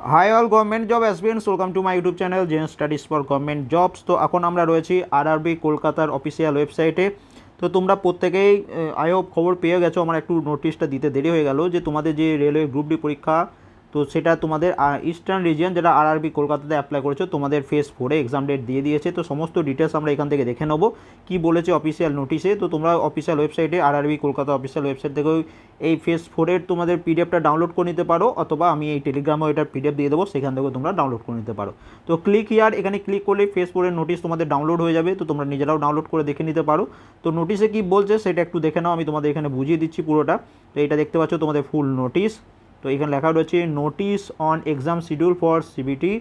High all government job aspirants, welcome to my YouTube channel Gen Studies for government jobs. তো এখন আমরা রয়েছি RRB কলকাতার official ওয়েবসাইটে। তো তোমরা প্রত্যেকেই আই হোপ খবর পেয়ে গেছো। আমার একটু নোটিশটা দিতে দেরি হয়ে গেল যে তোমাদের যে রেলওয়ে গ্রুপ ডি পরীক্ষা, তো সেটা তোমাদের ইস্টার্ন রিজিয়ন যেটা আরআরবি কলকাতাতে অ্যাপ্লাই করেছো তোমাদের ফেজ 4-এ এক্সাম ডেট দিয়ে দিয়েছে। তো সমস্ত ডিটেলস আমরা এখান থেকে দেখে নেবো কী বলেছে অফিসিয়াল নোটিশে। তো তোমরা অফিসিয়াল ওয়েবসাইটে আরআরবি কলকাতা অফিসিয়াল ওয়েবসাইট থেকেও এই ফেজ 4-এর তোমাদের পিডিএফটা ডাউনলোড করে নিতে পারো, অথবা আমি এই টেলিগ্রামে এটার পিডিএফ দিয়ে দেবো, সেখান থেকেও তোমরা ডাউনলোড করে নিতে পারো। তো ক্লিক হিয়ার, এখানে ক্লিক করলে ফেজ 4-এর নোটিশ তোমাদের ডাউনলোড হয়ে যাবে। তো তোমরা নিজেরাও ডাউনলোড করে দেখে নিতে পারো। তো নোটিশে কী বলছে সেটা একটু দেখে নাও, আমি তোমাদের এখানে বুঝিয়ে দিচ্ছি পুরোটা। তো এটা দেখতে পাচ্ছ তোমাদের ফুল নোটিশ। তো এখানে লেখা রয়েছে notice on exam schedule for CBT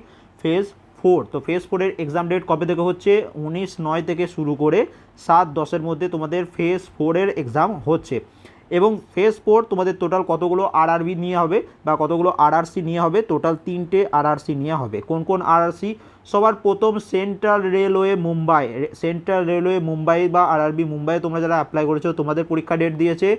phase 4। তো ফেজ 4-এর এক্সাম ডেট কবে থেকে হচ্ছে? 19/9 থেকে শুরু করে 7/10-এর মধ্যে তোমাদের ফেজ 4-এর এক্সাম হচ্ছে। এবং ফেজ 4 তোমাদের টোটাল কতগুলো আরআরবি নিয়ে হবে বা কতগুলো আরআরসি নিয়ে হবে? টোটাল 3টে আরআরসি নিয়ে হবে। কোন কোন আরআরসি? সবার প্রথম central railway Mumbai, central railway Mumbai বা আরআরবি মুম্বাই তোমরা যারা অ্যাপ্লাই করেছো তোমাদের পরীক্ষা ডেট দিয়েছে।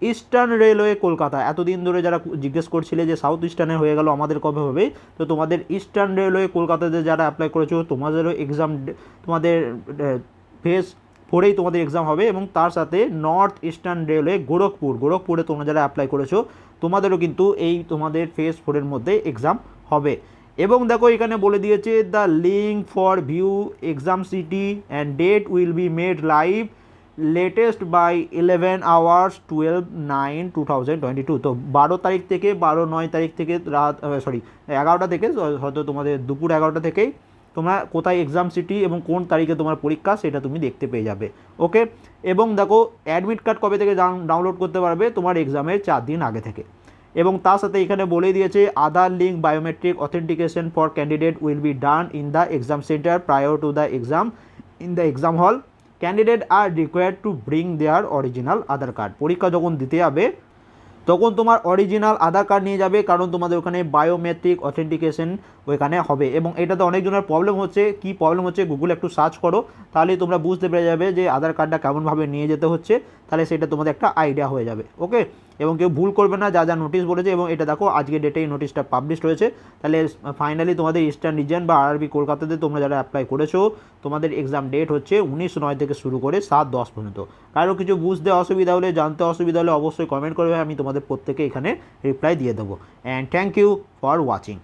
ইস্টার্ন রেলওয়ে কলকাতা, এতদিন ধরে যারা জিজ্ঞেস করছিলে যে সাউথ ইস্টার্নের হয়ে গেল আমাদের কবে হবে, তো তোমাদের ইস্টার্ন রেলওয়ে কলকাতাতে যারা অ্যাপ্লাই করেছো তোমাদেরও এক্সাম, তোমাদের ফেজ 4-এই তোমাদের এক্সাম হবে। এবং তার সাথে নর্থ ইস্টার্ন রেলওয়ে গোরখপুরে তোমরা যারা অ্যাপ্লাই করেছো তোমাদেরও কিন্তু এই তোমাদের ফেজ 4-এর মধ্যে এক্সাম হবে। এবং দেখো এখানে বলে দিয়েছে the link for view exam city and date will be made live latest by 11 hours 12/9/2022। তো 12 তারিখ থেকে 12/9 তারিখ থেকে রাত 11টা থেকে, হয়তো তোমাদের দুপুর 11টা থেকেই তোমরা কোথায় এক্সাম সিটি এবং কোন তারিখে তোমার পরীক্ষা সেটা তুমি দেখতে পেয়ে যাবে। ওকে। এবং দেখো অ্যাডমিট কার্ড কবে থেকে ডাউনলোড করতে পারবে? তোমার এক্সামের 4 দিন আগে থেকে। এবং তার সাথে এখানে বলে দিয়েছে Aadhaar link biometric authentication for candidate will be done in the exam centre prior to the exam in the exam hall. Candidate are required to bring their original Aadhaar card. পরীক্ষা যখন দিতে যাবে তখন তোমার অরিজিনাল আধার কার্ড নিয়ে যাবে, কারণ তোমাদের ওখানে বায়োমেট্রিক অথেন্টিকেশন ওইখানে হবে। এবং এটাতে অনেকজনের প্রবলেম হচ্ছে। কি প্রবলেম হচ্ছে গুগলে একটু সার্চ করো, তাহলেই তোমরা বুঝতে পেরে যাবে যে আধার কার্ডটা কেমনভাবে নিয়ে যেতে হচ্ছে, তাহলে সেটা তোমাদের একটা আইডিয়া হয়ে যাবে। ওকে। এবং কেউ ভুল করবে না, যা যা নোটিশ বলেছে। এবং এটা দেখো আজকে ডেটে এই নোটিশটা পাবলিশ হয়েছে। তাহলে ফাইনালি তোমাদের ইস্টার্ন রিজিয়ন বা আরআরবি কলকাতাতে তোমরা যারা অ্যাপ্লাই করেছো তোমাদের এক্সাম ডেট হচ্ছে 19/9 থেকে শুরু করে 7/10 পর্যন্ত। কারো কিছু বুঝতে অসুবিধা হলে, জানতে অসুবিধা হলে অবশ্যই কমেন্ট করবে, আমি তোমাদের প্রত্যেকে এখানে রিপ্লাই দিয়ে দেবো। And thank you for watching.